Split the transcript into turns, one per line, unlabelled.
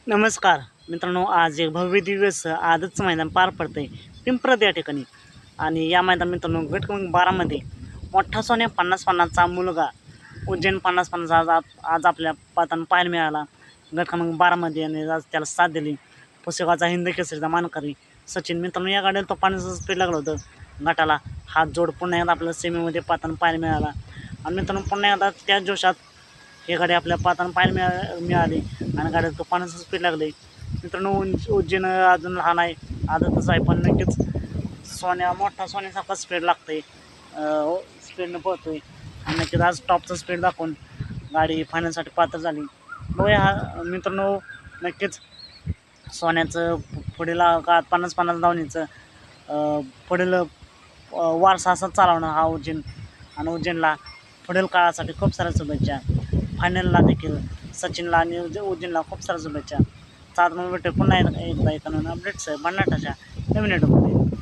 नमस्कार मित्रांनो, आज एक भव्य दिवस आजच मैदान पार पडतंय पिंपरद या ठिकाणी. आणि या मैदान मित्रांनो गट क्रमांक 12मध्ये मोठा सोन्या 50-50चा मुलगा उज्जैन 50-50 आज आपल्या पातान पाहायला मिळाला गट क्रमांक 12मध्ये. आणि आज त्याला साथ दिली पुसेगावचा हिंद केसरीचा मानकरी सचिन. मित्रांनो या गाडीला तो पाण्याचं स्पीड लागलं होतं गटाला. हात जोड पुन्हा एकदा आपल्याला सेमीमध्ये पातान पाहायला मिळाला. आणि मित्रांनो पुन्हा एकदा त्याच जोशात ही गाडी आपल्या पातान पाहायला मिळाली आणि गाडीला तो पाण्याचं स्पीड लागले. मित्रांनो उज्जैन अजून लहान आहे, आदतच आहे, पण नक्कीच मोठा सोन्यासारखा स्पीड लागते, स्पीडनं पळतोय. आणि नक्कीच आज टॉपचं स्पीड दाखवून गाडी फायनलसाठी पात्र झाली. बघूया मित्रांनो, नक्कीच सोन्याचं पुढील काळात 50-50 धावणीचं पुढील वारसा असा चालवणं हा उज्जैन. आणि उज्जैनला पुढील काळासाठी खूप साऱ्या शुभेच्छा. फायनलला देखील सचिनला आणि उज्जैनला खूप साऱ्या शुभेच्छा. सात भेटू पुन्हा एकदा एका नवीन अपडेट्स भन्नाटाच्या नवीन व्हिडिओमध्ये.